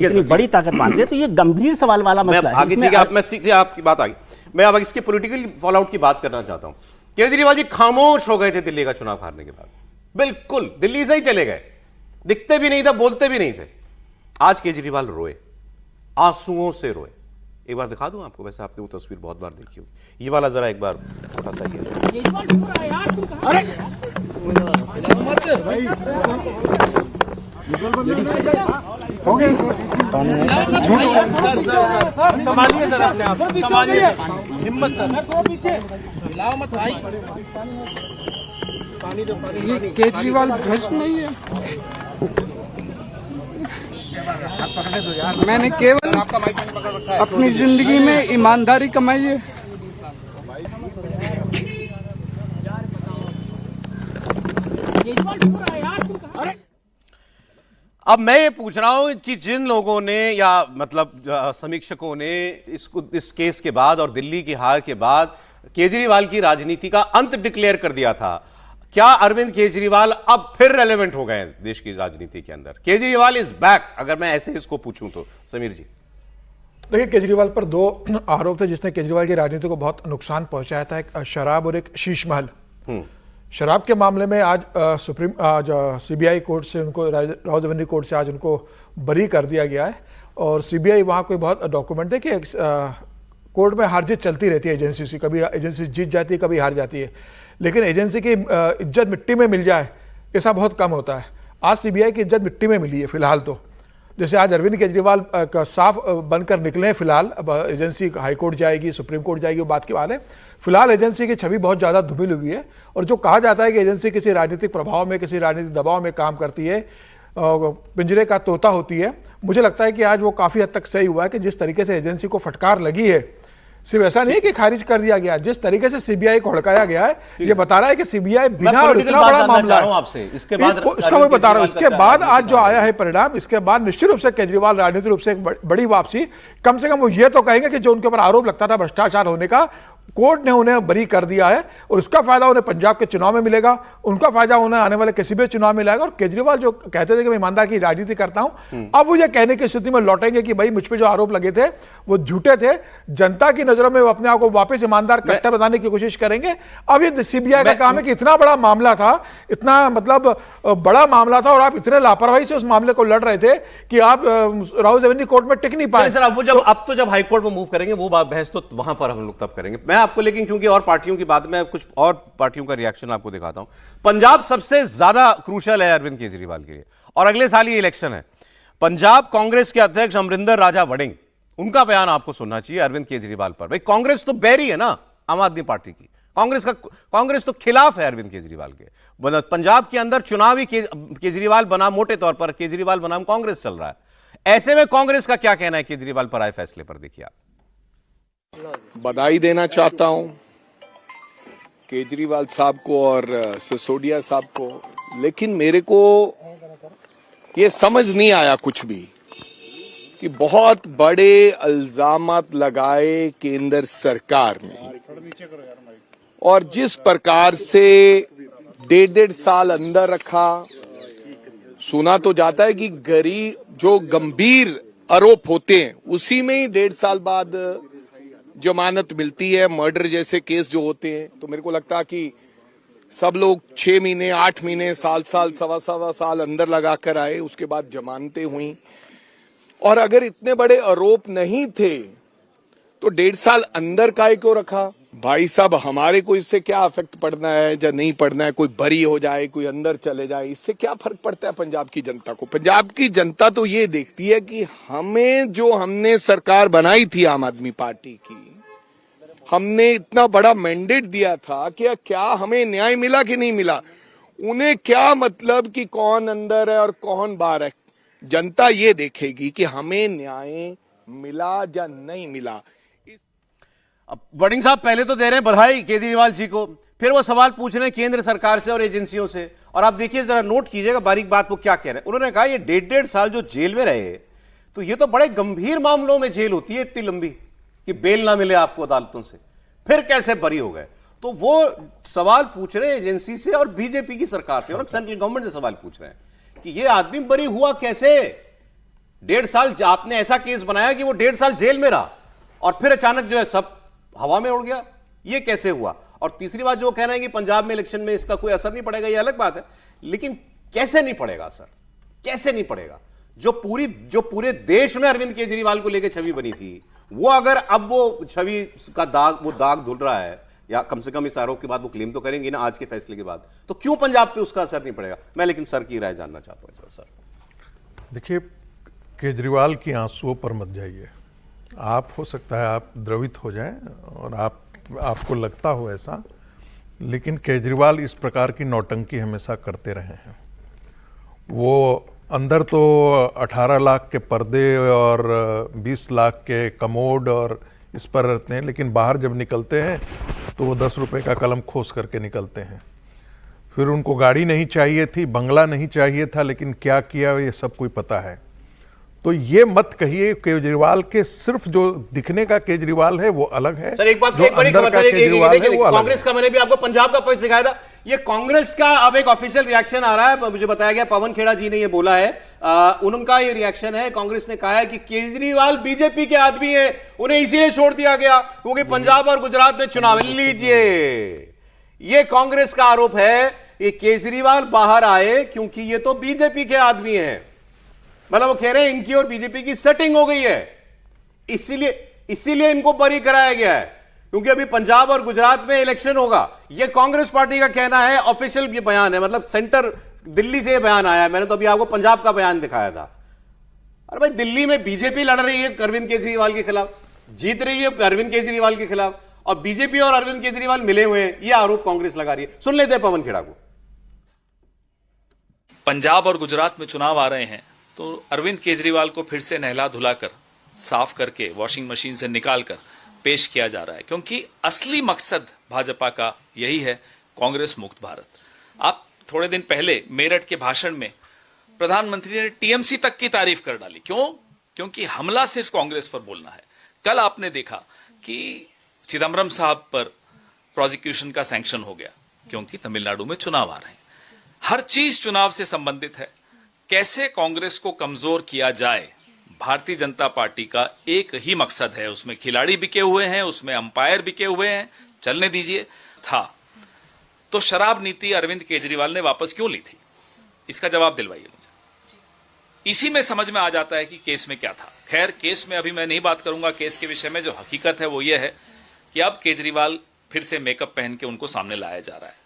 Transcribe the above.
इतनी बड़ी ताकत मानते हैं, तो ये गंभीर सवाल वाला मसला है। आगे ठीक है, आपकी बात आगे, मैं अब इसके पॉलिटिकल फॉलआउट की बात करना चाहता हूं। केजरीवाल जी खामोश हो गए थे दिल्ली का चुनाव हारने के बाद, बिल्कुल दिल्ली से ही चले गए, दिखते भी नहीं था, बोलते भी नहीं थे। आज केजरीवाल रोए, आंसुओं से रोए। एक बार दिखा दूं आपको, वैसे आपने वो तस्वीर बहुत बार देखी होगी, ये वाला जरा एक बार छोटा सा हो गए सर, संभालिए सर, अपने आप संभालिए, हिम्मत सर, पीछे हिलाओ मत भाई। ये केजरीवाल भ्रष्ट नहीं है, मैंने केवल अपनी जिंदगी में ईमानदारी कमाई है। अब मैं ये पूछ रहा हूं कि जिन लोगों ने या मतलब समीक्षकों ने इस केस के बाद और दिल्ली की हार के बाद केजरीवाल की राजनीति का अंत डिक्लेयर कर दिया था, क्या अरविंद केजरीवाल अब फिर रेलेवेंट हो गए देश की राजनीति के अंदर? केजरीवाल इज बैक, अगर मैं ऐसे इसको पूछूं तो। समीर जी, देखिए, केजरीवाल पर दो आरोप थे जिसने केजरीवाल की राजनीति को बहुत नुकसान पहुंचाया था, एक शराब और एक शीश महल। शराब के मामले में आज सीबीआई कोर्ट से उनको, रावलपिंडी कोर्ट से आज उनको बरी कर दिया गया है। और सीबीआई वहाँ कोई बहुत डॉक्यूमेंट है कि कोर्ट में हार जीत चलती रहती है एजेंसी से, कभी एजेंसी जीत जाती है, कभी हार जाती है, लेकिन एजेंसी की इज्जत मिट्टी में मिल जाए ऐसा बहुत कम होता है। आज सीबीआई की इज्जत मिट्टी में मिली है फिलहाल तो। जैसे आज अरविंद केजरीवाल का साफ बनकर निकले हैं फिलहाल, अब एजेंसी हाईकोर्ट जाएगी, सुप्रीम कोर्ट जाएगी, वो बात की बात है। फिलहाल एजेंसी की छवि बहुत ज़्यादा धुमिल हुई है, और जो कहा जाता है कि एजेंसी किसी राजनीतिक प्रभाव में, किसी राजनीतिक दबाव में काम करती है, पिंजरे का तोता होती है, मुझे लगता है कि आज वो काफ़ी हद तक सही हुआ है कि जिस तरीके से एजेंसी को फटकार लगी है, सिर्फ ऐसा नहीं कि खारिज कर दिया गया, जिस तरीके से सीबीआई को हड़काया गया है, ये बता रहा है कि सीबीआई बिना और इतना बड़ा मामला है आपसे इसके बाद इसका मैं बता रहा हूं। इसके बाद आज जो आया है परिणाम, इसके बाद निश्चित रूप से केजरीवाल राजनीतिक रूप से एक बड़ी वापसी, कम से कम वो ये तो कहेंगे कि जो उनके ऊपर आरोप लगता था भ्रष्टाचार होने का, कोर्ट ने उन्हें बरी कर दिया है, और इसका फायदा उन्हें पंजाब के चुनाव में मिलेगा, उनका फायदा उन्हें आने वाले किसी भी चुनाव में मिलेगा। और केजरीवाल जो कहते थे कि मैं ईमानदार की राजनीति करता हूं, अब वो ये कहने की स्थिति में लौटेंगे कि भाई मुझ पे जो आरोप लगे थे वो झूठे थे, जनता की नजरों में वो अपने आप को वापस ईमानदार कट्टर बताने की कोशिश करेंगे। अब ये सीबीआई का काम है कि इतना बड़ा मामला था, इतना मतलब बड़ा मामला था, और आप इतने लापरवाही से उस मामले को लड़ रहे थे कि आप रावलपिंडी कोर्ट में टिक नहीं पाए। सर, अब तो जब हाईकोर्ट में मूव करेंगे वो बहस तो वहां पर हम लोग तब करेंगे। मैं आपको, लेकिन क्योंकि और पार्टियों की बात में कुछ और पार्टियों का रिएक्शन आपको दिखाता हूं। पंजाब सबसे ज्यादा क्रूशल है अरविंद केजरीवाल के लिए, और अगले साल ही इलेक्शन है। पंजाब कांग्रेस के अध्यक्ष अमरिंदर राजा वड़िंग, उनका बयान आपको सुनना चाहिए अरविंद केजरीवाल पर। भाई कांग्रेस तो बैरी है ना आम आदमी पार्टी की, कांग्रेस तो खिलाफ है अरविंद केजरीवाल के। पंजाब के अंदर चुनावी केजरीवाल बनाम, मोटे तौर पर केजरीवाल बनाम कांग्रेस चल रहा है। ऐसे में कांग्रेस का क्या कहना है केजरीवाल पर आए फैसले पर? देखिए आप। बधाई देना चाहता हूं केजरीवाल साहब को और सिसोदिया साहब को, लेकिन मेरे को ये समझ नहीं आया कुछ भी कि बहुत बड़े इल्जामात लगाए केंद्र सरकार ने, और जिस प्रकार से 1.5 साल अंदर रखा। सुना तो जाता है कि गरीब जो गंभीर आरोप होते हैं उसी में ही 1.5 साल बाद जमानत मिलती है, मर्डर जैसे केस जो होते हैं। तो मेरे को लगता है कि सब लोग 6 महीने, 8 महीने, साल, सवा साल अंदर लगा कर आए, उसके बाद जमानतें हुई। और अगर इतने बड़े आरोप नहीं थे तो 1.5 साल अंदर काहे क्यों रखा? भाई साहब, हमारे को इससे क्या इफेक्ट पड़ना है या नहीं पड़ना है? कोई बरी हो जाए, कोई अंदर चले जाए, इससे क्या फर्क पड़ता है पंजाब की जनता को? पंजाब की जनता तो ये देखती है कि हमने सरकार बनाई थी आम आदमी पार्टी की, हमने इतना बड़ा मैंडेट दिया था कि क्या हमें न्याय मिला कि नहीं मिला? उन्हें क्या मतलब कि कौन अंदर है और कौन बाहर है? जनता ये देखेगी कि हमें न्याय मिला या नहीं मिला। अब वड़िंग साहब पहले तो दे रहे हैं बधाई केजरीवाल जी को, फिर वो सवाल पूछ रहे हैं केंद्र सरकार से और एजेंसियों से। और आप देखिए, जरा नोट कीजिएगा बारीक बात वो क्या कह रहे हैं। उन्होंने कहा ये 1.5 साल जो जेल में रहे, तो ये तो बड़े गंभीर मामलों में जेल होती है इतनी लंबी कि बेल ना मिले आपको अदालतों से, फिर कैसे बरी हो गए? तो वो सवाल पूछ रहे हैं एजेंसी से और बीजेपी की सरकार से और सेंट्रल गवर्नमेंट से सवाल पूछ रहे हैं कि ये आदमी बरी हुआ कैसे। 1.5 साल आपने ऐसा केस बनाया कि वो 1.5 साल जेल में रहा और फिर अचानक जो है सब हवा में उड़ गया। ये कैसे हुआ? और तीसरी बात जो कह रहे हैं कि पंजाब में इलेक्शन में इसका कोई असर नहीं पड़ेगा, ये अलग बात है, लेकिन कैसे नहीं पड़ेगा सर? कैसे नहीं पड़ेगा? जो पूरे देश में अरविंद केजरीवाल को लेकर छवि बनी थी, वो अगर अब वो छवि का दाग धुल रहा है, या कम से कम इस आरोप के बाद वो क्लेम तो करेंगे ना आज के फैसले के बाद, तो क्यों पंजाब पे उसका असर नहीं पड़ेगा? मैं लेकिन सर की राय जानना चाहता हूं सर। देखिए, केजरीवाल की आंसुओं पर मत जाइए। आप हो सकता है आप द्रवित हो जाएं और आपको लगता हो ऐसा, लेकिन केजरीवाल इस प्रकार की नौटंकी हमेशा करते रहे हैं। वो अंदर तो 18 लाख के पर्दे और 20 लाख के कमोड और इस पर रहते हैं, लेकिन बाहर जब निकलते हैं तो वो 10 रुपए का कलम खोस करके निकलते हैं। फिर उनको गाड़ी नहीं चाहिए थी, बंगला नहीं चाहिए था, लेकिन क्या किया ये सब कोई पता है। तो ये मत कहिए केजरीवाल के सिर्फ जो दिखने का केजरीवाल है वो अलग है। सर एक बात, जो एक बड़ी अंदर खबर का सर, केजरीवाल है वो अलग कांग्रेस का, मैंने भी आपको पंजाब का पक्ष दिखाया था, ये कांग्रेस का अब एक ऑफिशियल रिएक्शन आ रहा है। मुझे बताया गया पवन खेड़ा जी ने ये बोला है, उनका ये रिएक्शन है। कांग्रेस ने कहा है कि केजरीवाल बीजेपी के आदमी है, उन्हें इसीलिए छोड़ दिया गया क्योंकि पंजाब और गुजरात में चुनाव। लीजिए, ये कांग्रेस का आरोप है, ये केजरीवाल बाहर आए क्योंकि ये तो बीजेपी के आदमी हैं। मतलब वो कह रहे हैं इनकी और बीजेपी की सेटिंग हो गई है, इसीलिए इनको बरी कराया गया है, क्योंकि अभी पंजाब और गुजरात में इलेक्शन होगा। ये कांग्रेस पार्टी का कहना है, ऑफिशियल ये बयान है, मतलब सेंटर दिल्ली से ये बयान आया है। मैंने तो अभी आपको पंजाब का बयान दिखाया था। अरे भाई, दिल्ली में बीजेपी लड़ रही है अरविंद केजरीवाल के खिलाफ, जीत रही है अरविंद केजरीवाल के खिलाफ, और बीजेपी और अरविंद केजरीवाल मिले हुए हैं, ये आरोप कांग्रेस लगा रही है। सुन लेते हैं पवन खेड़ा को। पंजाब और गुजरात में चुनाव आ रहे हैं तो अरविंद केजरीवाल को फिर से नहला धुलाकर, साफ करके, वॉशिंग मशीन से निकालकर पेश किया जा रहा है, क्योंकि असली मकसद भाजपा का यही है, कांग्रेस मुक्त भारत। आप थोड़े दिन पहले मेरठ के भाषण में प्रधानमंत्री ने टीएमसी तक की तारीफ कर डाली। क्यों? क्योंकि हमला सिर्फ कांग्रेस पर बोलना है। कल आपने देखा कि चिदम्बरम साहब पर प्रोसिक्यूशन का सैंक्शन हो गया क्योंकि तमिलनाडु में चुनाव आ रहे हैं। हर चीज चुनाव से संबंधित है। कैसे कांग्रेस को कमजोर किया जाए, भारतीय जनता पार्टी का एक ही मकसद है। उसमें खिलाड़ी बिके हुए हैं, उसमें अंपायर बिके हुए हैं, चलने दीजिए। था तो शराब नीति अरविंद केजरीवाल ने वापस क्यों ली थी, इसका जवाब दिलवाइए मुझे। इसी में समझ में आ जाता है कि केस में क्या था। खैर, केस में अभी मैं नहीं बात करूंगा। केस के विषय में जो हकीकत है वो ये है कि अब केजरीवाल फिर से मेकअप पहन के उनको सामने लाया जा रहा है।